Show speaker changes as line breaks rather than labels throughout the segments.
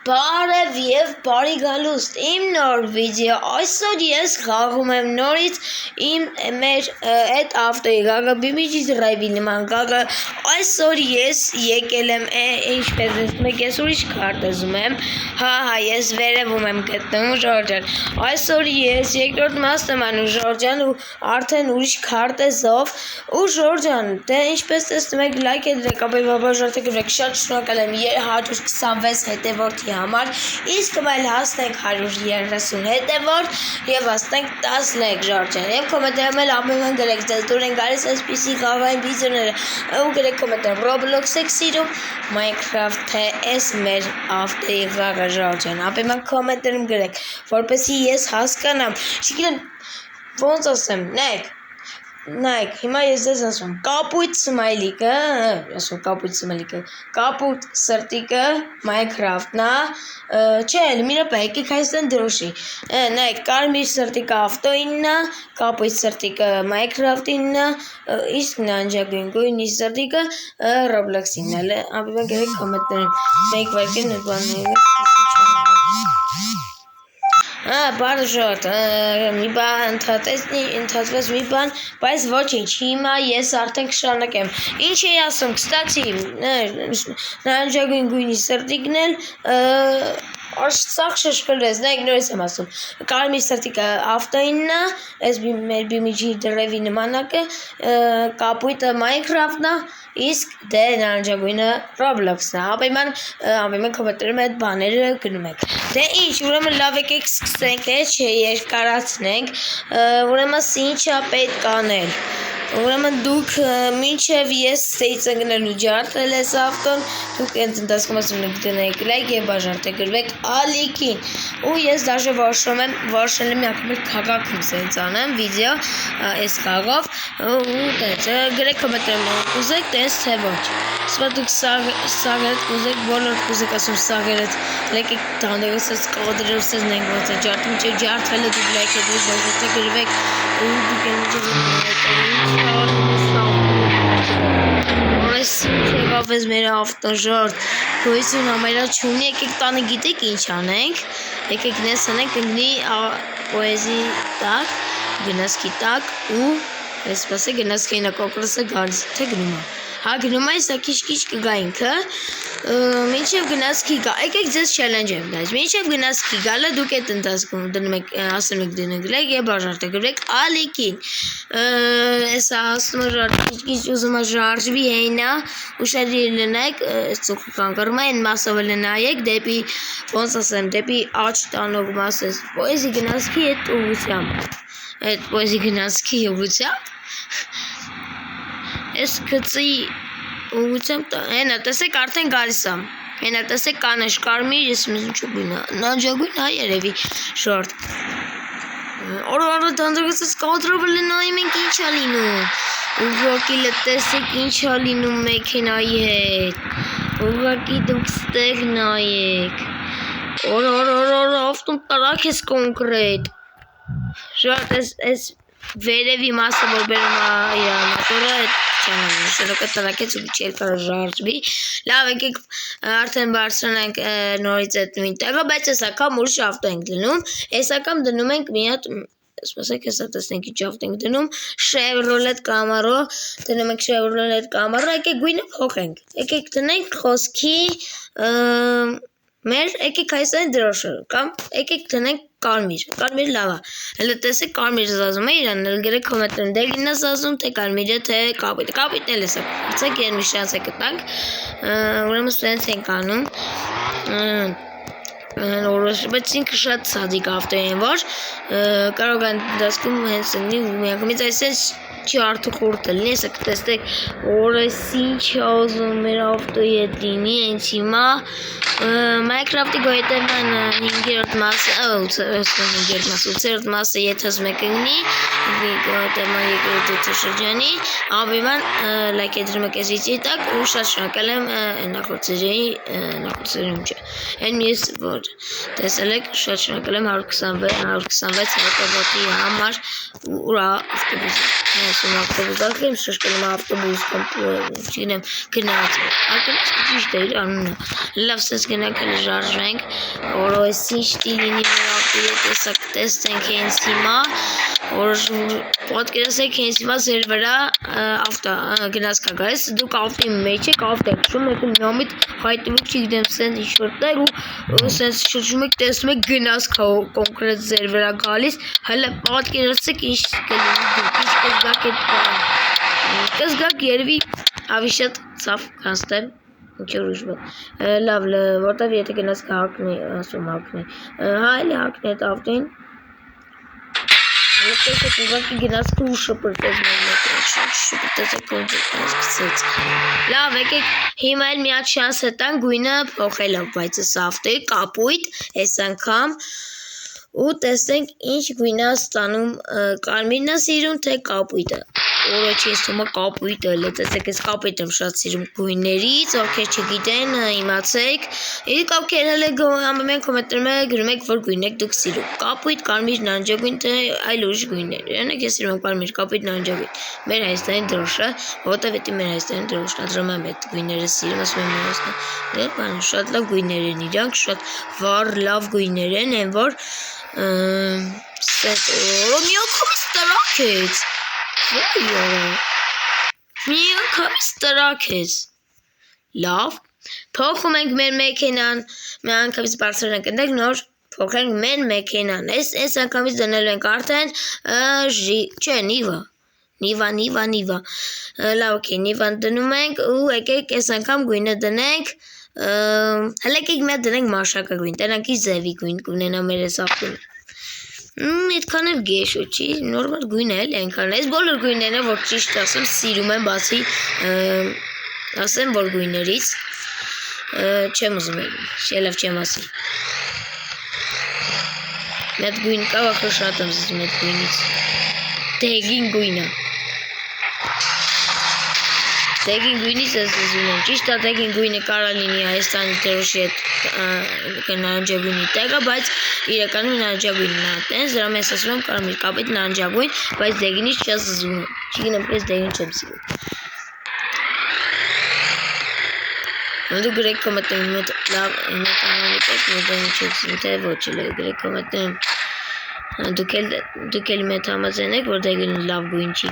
Բարև եւ բարի գալուստ իմ նոր վիդեո այսօր ես խաղում եմ նորից մեր այդ ավտոյի գագը բիմիջի դրայվի նման գագը այսօր ես եկել եմ ինչպես տեսնում եք ես ուրիշ քարտ ուզում եմ հա ես վերևում եմ գտնում Ժորժան այսօր ես երկրորդ մասն եմ անում Ժորժան ու արդեն ուրիշ քարտ է զով ու Ժորժան դե ինչպես տեսնում եք լայք դրեք ապա բաժանեք գրեք շատ շնորհակալ եմ 126 հետևորդի համար իսկ մենք հասնենք 130 հետևորդ եւ հասնենք 10 լայք Ժորժան եւ կոմենտարում ամեն գրեք ձեզ դուր են գալիս այսպիսի խաղային վիդեոները ու գրեք կոմենտար Roblox եք սիրում Minecraft-ը էս մեր ավտոյի խաղը Ժորժան ապա մենք կոմենտարում գրեք որպեսզի ես հասկանամ չգիտեմ ոնց ասեմ նայեք հիմա ես ձեզ ասում կապույտ սմայլիկը ասում կապույտ սմայլիկը կապույտ սրտիկը Minecraft-ն չէ մի րոպե եկեք այստեղ դրոշի նայեք կարմիր սրտիկը ավտոինն է կապույտ սրտիկը Minecraft-ինն է իսկ նանջագույն գույնի սրտիկը Roblox-ինն է ապա գրեք կոմենտներում մեկ վայրկյան բաները Բարժոտ, մի բան ընդհատվեց մի բան, բայց ոչինչ, հիմա ես արդեն կշարունակեմ։ Ինչ էի ասում, կստացի, նարնջագույն գույնի սրտիկն էլ սաղ շշկրվեց, նայեք նորից եմ ասում, կարմիր սրտիկը ավտոինն է, այս մեր բիմիջի դրևի նմանակը, կապույտը Minecraft-ն է, իսկ դե նարնջագույնը Roblox-ն է, ապա կոմենտարում այդ բաները գնում եք։ Դե ինչ, ուրեմն լավ եկեք սկսենք, չէ երկարացնենք, ուրեմն ինչ է պետք անել։ Ուրեմն դուք մինչև ես ստեյց ընկնելու ջարդել ես ավտոն, դուք հենց ընթացքում ասում եք դնեք լայք եւ բաժանեք գրվեք ալիքին։ Ու ես դաժե որոշել եմ ակումբել քաղաքում սենց անեմ վիդեո այս խաղով ու տենց գրեք կոմենտարում կուզեք տենց թե ոչ։ Սա դուք սաղերդ կուզեք բոլոր կուզեք ասում սաղերդ լայք տանդերս կոդրերս նենք ոնց է ջարդում չէ ջարդելը դուք լայք եք բաժանեք գրվեք ու դուք Ես մեր ավտոժորդ գույսուն ամերա չունի եկեք տանը գիտեք ինչ անենք եկեք նես անենք ընգնի պոեզի տակ գնասքի տակ ու ես պասե գնասքի նա կոկրսը գալիս թե գնում հա գնում այս քիչ կգա ինքը մինչև գնասքի գա եկեք ձեզ challenge եմ գայս մինչև գնասքի գալը դուք այդ ընթացքում դնում եք ասում եք դնեք լայք եւ բաժանեք գրեք ալիքին Էսա ասում քիչ ուզում ժարժվի հենա ուշադրի լինեք ծուխան կրում են մասով նայեք դեպի ոնց ասեմ դեպի աճ տանող մասը պոեզի գնասքի այդ ուղությամբ այդ պոեզի գնասքի ուղությամբ Ես գծի ուղությամբ հենա տեսեք արդեն գալիս է հենա տեսեք կանեշ կարմիր ես ինչ գույնա նանջագույն հա երևի շորտ Օրը դանդրգծս կոտրոբը նայում ենք ինչ է լինում ուղղակի տեսեք ինչ է լինում մեքենայի հետ ուղղակի դուք ստեղ նայեք Օրը ավտոն տարակ ես կոնկրետ շորտ ես վերևի մասը որ բերում է իր մոտորը այդ շնորհակալ տարակեց ու չէ կարող ժարժվի լավ եկեք արդեն բարձրանանք նորից այդ նույն տեղը բայց այս անգամ ուրիշ ավտո ենք դնում այս անգամ դնում ենք մի հատ սպասեք հեսա տեսնենք ինչ ավտո ենք դնում Chevrolet Camaro դնում ենք Chevrolet Camaro եկեք գույնը փոխենք եկեք դնենք խոսքի մեր եկեք այսօր դրոշը կամ եկեք դնենք կարմիր լավ է հələ տեսեք կարմիրը զազում է իրան գրեք կոմենտներում դե գինաս զազում թե կարմիրը թե կապույտն էլ է սա ցեք երբ շանս է կտանք ուրեմն սենց ենք անում բայց ինքը շատ սադիկ ավտո են որ կարող են դասքում հենց լինի միանգամից այսպես չի արդյունքորդ լինի հեսա կտեսնեք օրես ինչ ուզում մեր ավտոյի հետ լինի հենց հիմա Minecraft-ի գոյատևման 5-րդ մասը 8-րդ մասը եթե ուզում եք ընկնի գոյատևման 2-րդ շրջանի ապա լայք դրում եք այս վիդեոյի տակ ու շատ շնորհակալ եմ նախորդերին չէ այն մյուս որ տեսել եք շատ շնորհակալ եմ 126 հետևորդի համար ուրա ավտոբուսը Ասում ավտոբուս եմ շշկում ավտոբուս չգիտեմ գնաց ակնած ճիշտ է իր անունը լավ սենց գնանք շարժենք որովհետեւ ստիլինի նորապիրը տեսենք հենց հիմա պատկերացեք հենց հիմա ձեր վրա ավտո գնաց կա գալիս դուք ավտոյի մեջ եք ավտո քշում եք նամիտ հայտնվում չգիտեմ սենց ինչ-որտեղ ու սենց շրջում եք տեսնում եք գնաց կա կոնկրետ ձեր վրա գալիս հələ պատկերացեք ինչ կզգաք այդ բանը կզգաք երևի ավելի շատ ցավ կանստեմ ինչ որ ուժ լավ որտեվ եթե գնաց հակնի ասում հակնի հա էլի հակնի այդ ավտոին Լսեցեք ուղղակի գնաց ու շփրտեց Լավ եկեք հիմա էլ մի հատ շանս հետան գույնը փոխելով բայց այս ավտոյի կապույտ այս անգամ ու տեսնենք ինչ գույն է ստանում կարմիրն է սիրում թե կապույտը որը չի ստում կապույտը լսեցեք այս կապույտը շատ սիրում գույներից ովքեր չգիտեն իմացեք իսկ ովքեր հələ ամեն կոմենտարում գրում եք որ գույն եք դուք սիրում կապույտ կարմիր նարնջագույն թե այլ ուրիշ գույներ յանեք ես սիրում եմ կարմիր կապույտ նարնջագույն մեր Հայաստանի դրոշը որտեվ էդի մեր Հայաստանի դրոշն ադրում եմ այդ գույները սիրում ասում եմ Հայաստան բան շատ լավ գույներ են իրանք շատ վառ լավ գույներ են որ Միանգամից տրաքեց Միանգամից տրաքեց Լավ Փոխում ենք մեր մեքենան Միանգամից բարձրանք ընտենք նոր Փոխենք մեր մեքենան Այս անգամից դնել ենք արդեն Չէ Նիվա Լավ օքեյ Նիվան դնում ենք ու եկեք այս անգամ գույնը դնենք Հələ եկեք մի հատ դնենք մաշակագույն Տենանքի ձևի գույն կունենա մեր այս ավտոն Այդքան էլ գեշո չի նորմալ գույն է էլի այնքան Այս բոլոր գույները որ ճիշտ ասեմ սիրում եմ բացի ասեմ որ գույներից չեմ ուզում շելավ չեմ ասի Մի հատ գույն կա վախը շատ եմ զգում այդ գույնից Դեգին գույնը Դեգին գույնից ես զգում եմ ճիշտ է դեգին գույնը կարա լինի Հայաստանի դրոշի հետ նարնջագույնի տեղը բայց իրականում նարնջագույնն է տենց դրա մեջ ասում եմ կարմիր կապույտ նարնջագույն բայց դեգինից չես զգում չգիտեմ ես դեգին չեմ սիրում Դու գրեք կոմենտում լավ ինքնանալիք եք դեգին չեք զգում թե ոչ էլ գրեք կոմենտում Դուք էլ մեծ համաձայնեք որ դեգին լավ գույն չի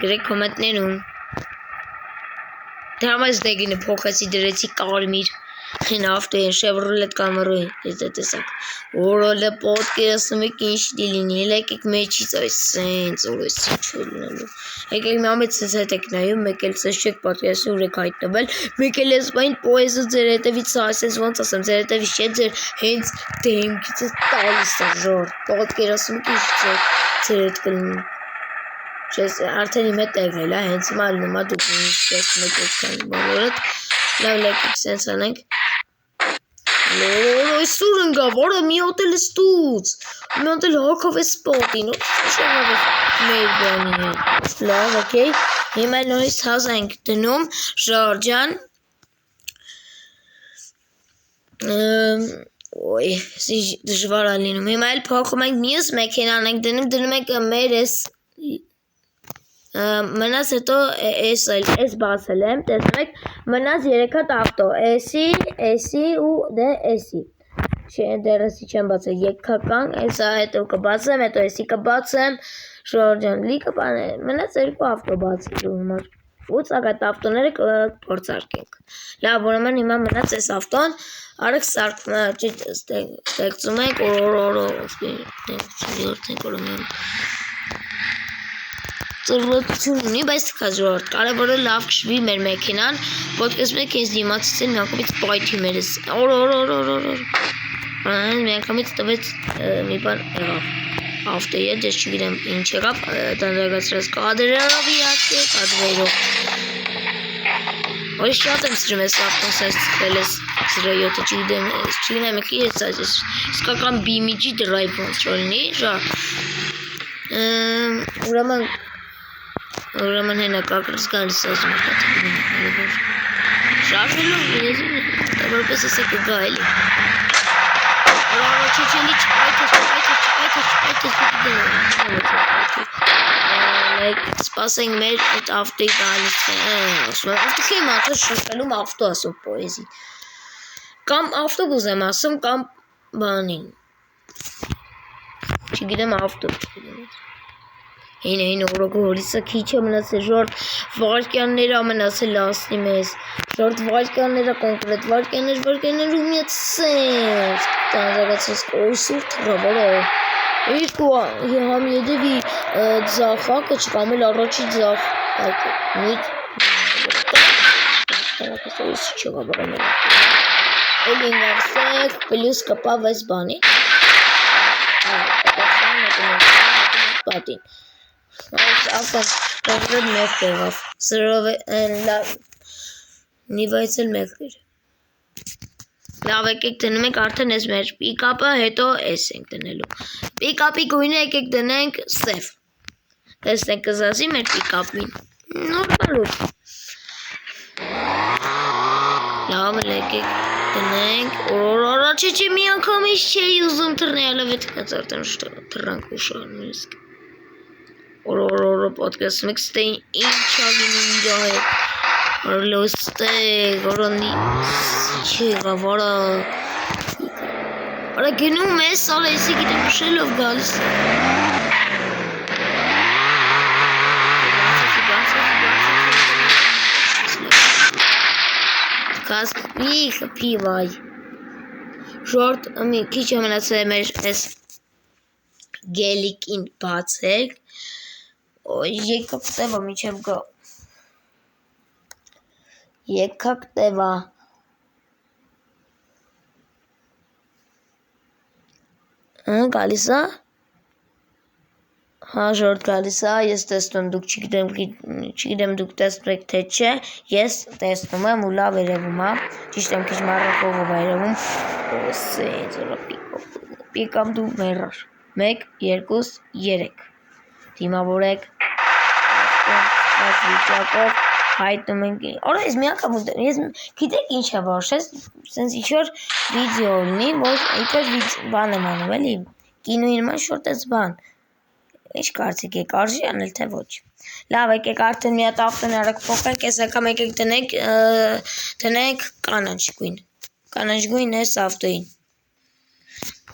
գրեք կոմենտներում Դրա մեջ դեգինը փոխեցի դրեցի կարմիր Հին ավտոյի Chevrolet Camaro-ի ես տեսակ Որը պատկերացնում եք ինչ դիլինի եկեք մեջից այս սենց որս ինչ լինելու Եկեք մի ամեծ սենց հետ եք նայում մեկ էլ սենց չեք պատկերացնում ուր եք հայտնվել մեկ էլ ես բայն պոեզը ձեր հետևից ասես ոնց ասեմ ձեր հետևից չէ ձեր հենց դեմքից տալիս է ժոր պատկերացնում եք ինչ ձեր հետ կլինի Չես արդեն իմ հետ եկել հենց հիմա լինում է դուք տեսնում եք այդքան բոլորդ լավ եկեք սենց անենք Այսուր ընգա, որը մի հոտ էլ ստուց, մի հոտ էլ հոգով է սպոտին, չեղավ է մեր բանի հետ, լավ, ոքեյ, հիմա նորից հազ ենք դնում, շարջան, ոյ, դժվար է լինում, հիմա էլ փոխում ենք մյուս մեքենան ենք դնում ենք մեր ես, մնաց հետո ես բացել եմ, տեսնում եք, մնաց 3 հատ ավտո, S-ի ու դե S-ի, դեռ S-ի չեմ բացել, եկական, S-ը հետո կբացեմ, հետո S-ի կբացեմ, շորջան, լիքը բաներ, մնաց 2 ավտո բացելու համար, ու ցակ այդ ավտոները կփորձարկենք, լավ, ուրեմն հիմա մնաց այս ավտոն, արեք ստեղծում ենք, Ծրվություն ունի, բայց կազորդ, կարևորը լավ կշվի մեր մեքենան, ոտկեսում եք ես դիմացից են միանգամից պայթի մերս, միանգամից տվեց մի բան եղավ, ավտոյի հետ, ես չգիտեմ ինչ եղավ, տանդրագացրած կադրերով իացի, կադրերով, որի շատ եմ սրում ես ավտոն սայս ծխել ես ծրայոտը, չգիտեմ եք ես այս, իսկական բիմիջի դրայվ ոնց չորինի, Ուրեմն հենակակրս գալիս ասում եք շարժելով որպես ես եք գա էլի չեչելի չպայթես Սպասենք մեր այդ ավտոյի գալիս ասում ավտոքի մատը շրջանում ավտո ասում պոեզի կամ ավտոբուս եմ ասում կամ բանին չգիտեմ ավտո Հին օրոք հորիսը քիչ է մնացել ժորդ վարկյանները ամենասել ասնի մեզ ժորդ վարկյանները կոնկրետ վարկյաններ ու միացել տանձագացած կորսուր թրավարը Երկու համ յեդևի ձախակը չկամել առաջի ձախ նույն Էլի նավսեք պլյուս կպավ այս բանի պատին Ավտան մեկ տեղավ սրով նիվայց էլ մեկ էր Լավ եկեք դնում ենք արդեն ես մեր պիկապը հետո ես ենք դնելու Պիկապի գույնը եկեք դնենք սև Տեսնենք կզազի մեր պիկապին Նորմալուր Լավ եկեք դնենք Առաջի մի անգամ ես չէի ուզում թռնեալը վետ կած արդեն թռանք ուշանում իսկ Պատկասում եք ստեին ինչ ալինում իրա հետ Լոստեկ, որոնի չեղավ, արա գնում ես, սալ էսի գիտեմ շելով գալիս Կասպի վայ Ժորդ մի քիչ ամենացել է մեր ես գելիկին բացեք Եկակ տևա միջև գա Եկակ տևա Գալիս է Հա ժորդ գալիս է ես տեսնում դուք չգիտեմ դուք տեսնում եք թե չէ ես տեսնում եմ ու լավ երևում է ճիշտ եմ քիչ մառախողով է երևում Պիկապ դու մեռար 1 2 3 Դիմավորեք վիճակով հայտնում ենք Արա ես մի անգամ ես գիտեք ինչ է որոշես սենց ինչ-որ վիդեո լինի որ ինչ-որ բան եմ անում էլի կինոյի նման շորտ էս բան Ինչ կարծիք եք արժի անել թե ոչ Լավ եկեք արդեն մի հատ ավտոն արեք փոխենք ես անգամ եկեք դնենք կանաչ գույն էս ավտոյին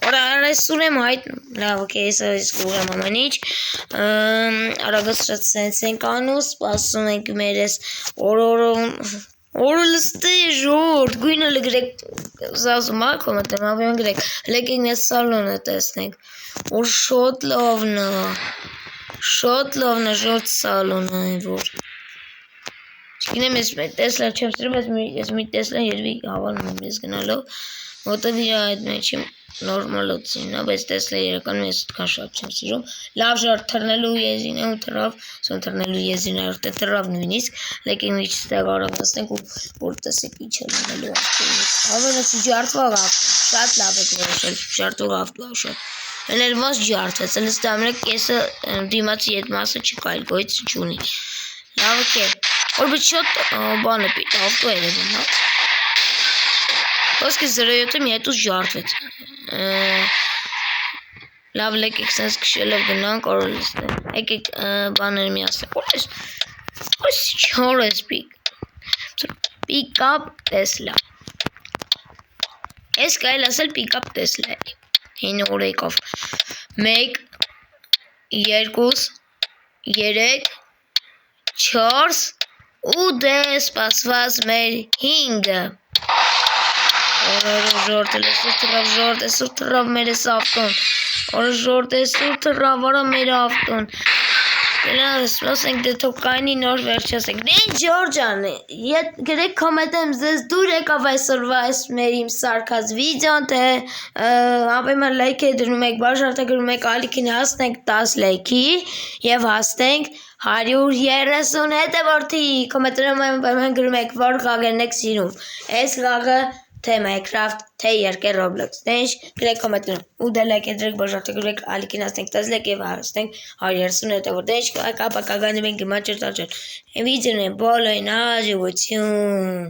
Ora adesso ne mai Լավ okay ես կուղեմ ամեն ինչ Արագացրած սենց ենք անում սպասում ենք մեր ես Օրը լստե ժորդ գույնը լգրեք զազում ա կոմետեմ ավյան գրեք լեկենք մեզ սալոնը տեսնենք Որ շոտ լավն է ժորդ սալոնը է որ Չգինեմ ես տեսլա չեմ ստրում ես մի տեսլա երվի հավանում եմ ես գնալով Որտև իր այդ մեջ եմ նորմալոցին, բայց տեսլա երականում ես ոտքան շատ չեմ սիրում Լավ ժոր թրնելու եզին է ու թրավ Սոն թրնելու եզին է արդեն թրավ նույնիսկ Լեկենք մի չստեղ արագացնենք ու որ տեսեք ինչ է լինելու Հավանեցի ջարդվող ավտո Շատ լավ եք որոշել ջարդվող ավտո շատ Էներ ոնց ջարդվեց Էլս դամրեք կեսը դիմացի ետ մասը չկա էլ գոյց չունի Լավ եք Որ բիտ շատ բան է պիտ ավտո երևում Ոսկի 07-ը մի հետուս ջարդվեց Լավ լեկեք սենց կշելով գնանք օրը լսնենք Եկեք բաներ մի ասենք Ոս չոր ես Պիկապ տեսլա Ես կայել ասել պիկապ տեսլա Հին օրեքով 1 2 3 4 ու դե սպասված մեր 5-ը Օրը ժորդ էլ էսուր թրավ մեր ես ավտոն Օրը ժորդ էսուր թրավ արա մեր ավտոն Սպասենք դե թող կայնի նոր վերջասենք Դեն Ջորջան գրեք կոմետեմ ձեզ դուր եկավ այսօրվա այս մեր իմ սարքած վիդեոն թե ապեմա լայք է դրում եք բաժարտը գրում եք ալիքին հասնենք 10 լայքի և հասնենք 130 հետևորդի կոմետերում եմ գրում եք որ գաղերն եք սիրում Այս գաղը թե Minecraft, թե երկե Roblox Դենչ գրեք կոմետերում ու դե լայք է դրեք բաժարտը գրեք ալիքին հասնենք 10 լայք և հասնենք 130 հետևորդ Դենչ կապակագանի մենք գմա չրտաճել Վիդեոն է բոլոյն հաջողություն